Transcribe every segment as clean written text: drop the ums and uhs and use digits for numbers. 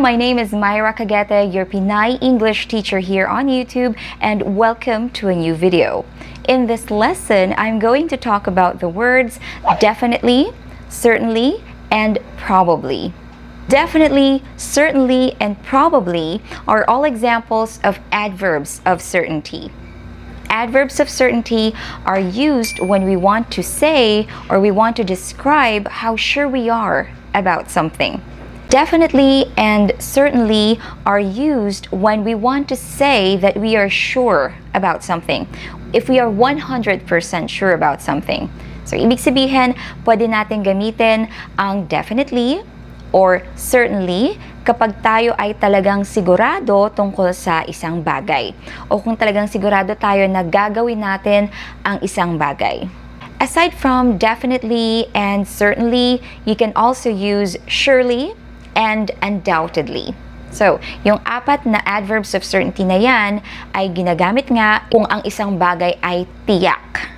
my name is Myra Cagete, your Pinay English teacher here on YouTube, and welcome to a new video. In this lesson, I'm going to talk about the words definitely, certainly, and probably. Definitely, certainly, and probably are all examples of adverbs of certainty. Adverbs of certainty are used when we want to say or we want to describe how sure we are about something. Definitely and certainly are used when we want to say that we are sure about something. If we are 100% sure about something. So, ibig sabihin, pwede natin gamitin ang definitely or certainly kapag tayo ay talagang sigurado tungkol sa isang bagay o kung talagang sigurado tayo na gagawin natin ang isang bagay. Aside from definitely and certainly, you can also use surely and undoubtedly. So, yung apat na adverbs of certainty na yan ay ginagamit nga kung ang isang bagay ay tiyak.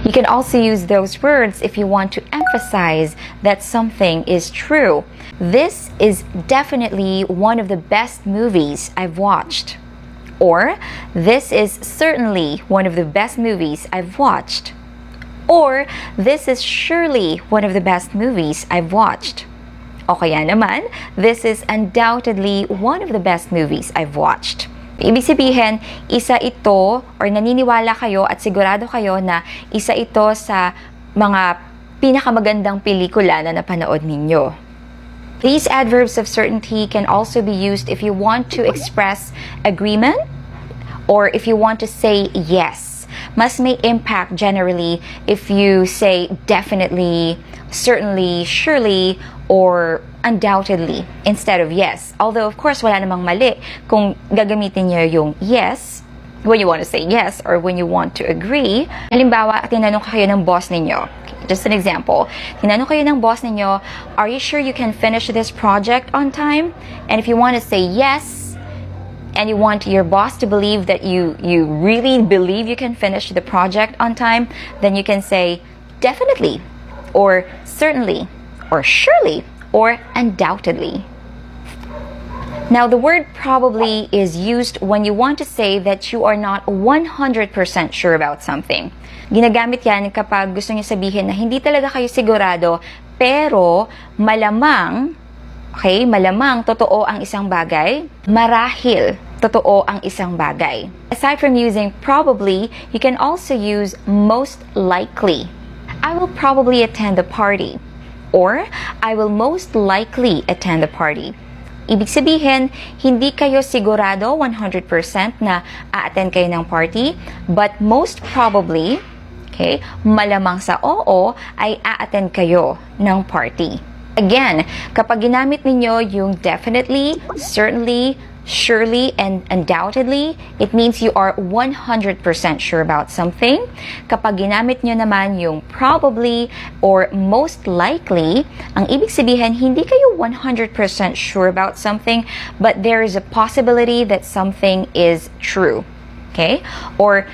You can also use those words if you want to emphasize that something is true. This is definitely one of the best movies I've watched. Or, this is certainly one of the best movies I've watched. Or, this is surely one of the best movies I've watched. O kaya naman, this is undoubtedly one of the best movies I've watched. Ibig sabihin, isa ito or naniniwala kayo at sigurado kayo na isa ito sa mga pinakamagandang pelikula na napanood ninyo. These adverbs of certainty can also be used if you want to express agreement or if you want to say yes. Mas may impact generally if you say definitely, certainly, surely, or undoubtedly instead of yes. Although, of course, wala namang mali kung gagamitin niyo yung yes when you want to say yes or when you want to agree. Halimbawa, tinanong kayo ng boss ninyo. Just an example. Tinanong kayo ng boss ninyo, are you sure you can finish this project on time? And if you want to say yes, and you want your boss to believe that you really believe you can finish the project on time, then you can say definitely, or certainly, or surely, or undoubtedly. Now, the word probably is used when you want to say that you are not 100% sure about something. Ginagamit yan kapag gusto niyo sabihin na hindi talaga kayo sigurado, pero malamang, okay, malamang totoo ang isang bagay, marahil totoo ang isang bagay. Aside from using probably, you can also use most likely. I will probably attend the party. Or, I will most likely attend the party. Ibig sabihin, hindi kayo sigurado 100% na a-attend kayo ng party, but most probably, okay, malamang sa oo, ay a-attend kayo ng party. Again, kapag ginamit ninyo yung definitely, certainly, surely, and undoubtedly, it means you are 100% sure about something. Kapag ginamit nyo naman yung probably or most likely, ang ibig sabihin, hindi kayo 100% sure about something, but there is a possibility that something is true. Okay? Or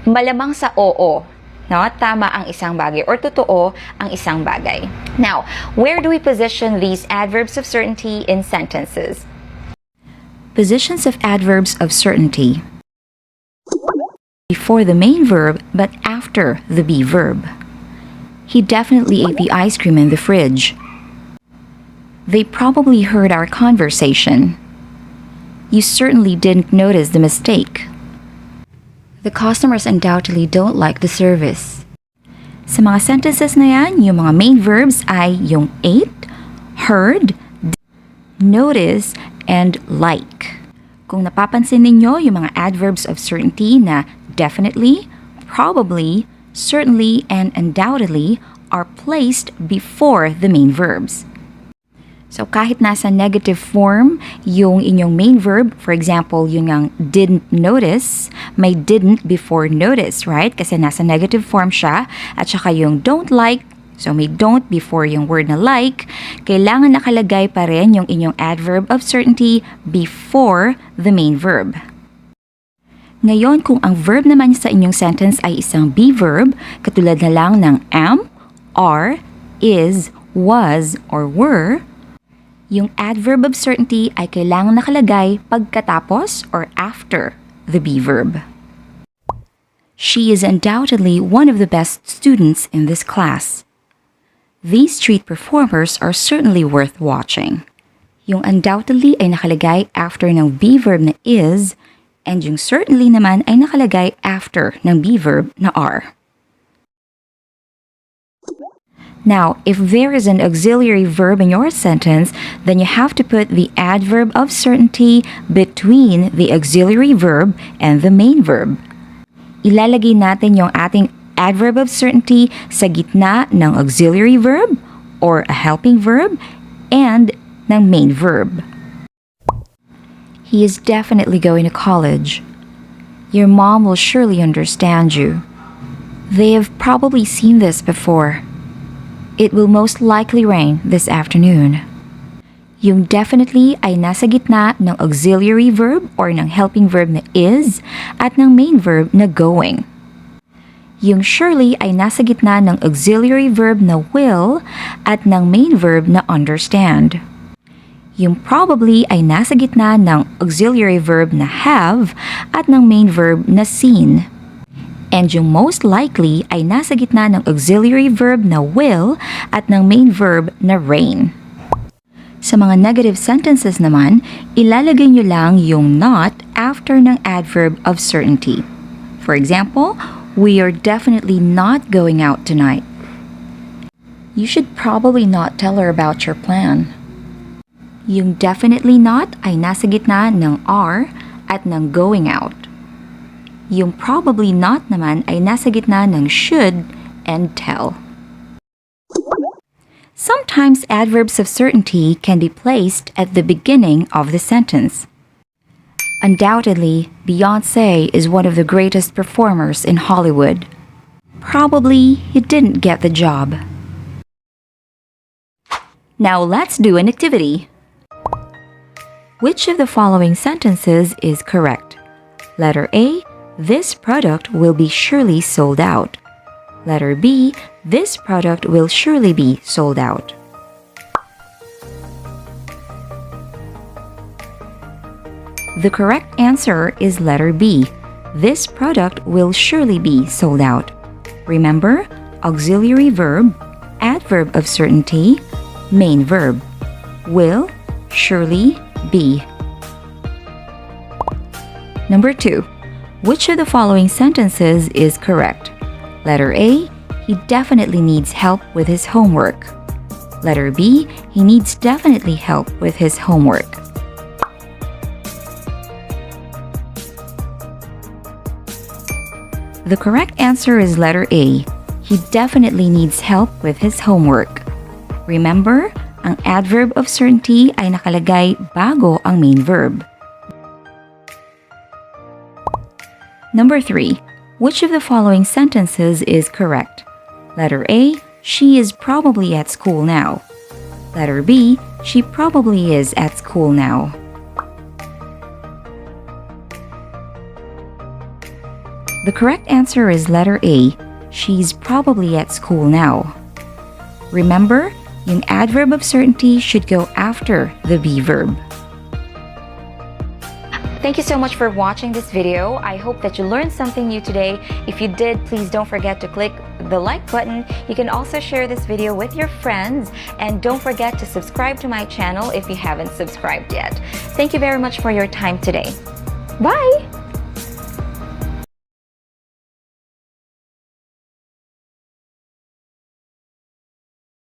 malamang sa oo, no? Tama ang isang bagay or totoo ang isang bagay. Now, where do we position these adverbs of certainty in sentences? Positions of adverbs of certainty. Before the main verb, but after the be verb. He definitely ate the ice cream in the fridge. They probably heard our conversation. You certainly didn't notice the mistake. The customers undoubtedly don't like the service. Sa mga sentences na yan, yung mga main verbs ay yung ate, heard, notice, and like. Kung napapansin ninyo yung mga adverbs of certainty na definitely, probably, certainly, and undoubtedly are placed before the main verbs. So kahit nasa negative form yung inyong main verb, for example, yung ang didn't notice, may didn't before notice, right? Kasi nasa negative form siya. At saka yung don't like, so may don't before yung word na like, kailangan nakalagay pa rin yung inyong adverb of certainty before the main verb. Ngayon, kung ang verb naman sa inyong sentence ay isang be verb, katulad na lang ng am, are, is, was, or were, Yung adverb of certainty ay kailangang nakalagay pagkatapos or after the be verb. She is undoubtedly one of the best students in this class. These street performers are certainly worth watching. Yung undoubtedly ay nakalagay after ng be verb na is, and yung certainly naman ay nakalagay after ng be verb na are. Now, if there is an auxiliary verb in your sentence, then you have to put the adverb of certainty between the auxiliary verb and the main verb. Ilalagay natin yung ating adverb of certainty sa gitna ng auxiliary verb or a helping verb and ng main verb. He is definitely going to college. Your mom will surely understand you. They have probably seen this before. It will most likely rain this afternoon. Yung definitely ay nasa gitna ng auxiliary verb or ng helping verb na is at ng main verb na going. Yung surely ay nasa gitna ng auxiliary verb na will at ng main verb na understand. Yung probably ay nasa gitna ng auxiliary verb na have at ng main verb na seen. And yung most likely ay nasa gitna ng auxiliary verb na will at ng main verb na rain. Sa mga negative sentences naman, ilalagay nyo lang yung not after ng adverb of certainty. For example, we are definitely not going out tonight. You should probably not tell her about your plan. Yung definitely not ay nasa gitna ng are at ng going out. Yung probably not naman ay nasa gitna ng should and tell. Sometimes adverbs of certainty can be placed at the beginning of the sentence. Undoubtedly, Beyoncé is one of the greatest performers in Hollywood. Probably he didn't get the job. Now let's do an activity. Which of the following sentences is correct? Letter A, this product will be surely sold out. Letter B, this product will surely be sold out. The correct answer is letter B. This product will surely be sold out. Remember, auxiliary verb, adverb of certainty, main verb. Will, surely, be. Number 2. Which of the following sentences is correct? Letter A, he definitely needs help with his homework. Letter B, he needs definitely help with his homework. The correct answer is letter A. He definitely needs help with his homework. Remember, ang adverb of certainty ay nakalagay bago ang main verb. Number 3. Which of the following sentences is correct? Letter A, she is probably at school now. Letter B, she probably is at school now. The correct answer is letter A, she's probably at school now. Remember, yung adverb of certainty should go after the be verb. Thank you so much for watching this video. I hope that you learned something new today. If you did, please don't forget to click the like button. You can also share this video with your friends. And don't forget to subscribe to my channel if you haven't subscribed yet. Thank you very much for your time today. Bye!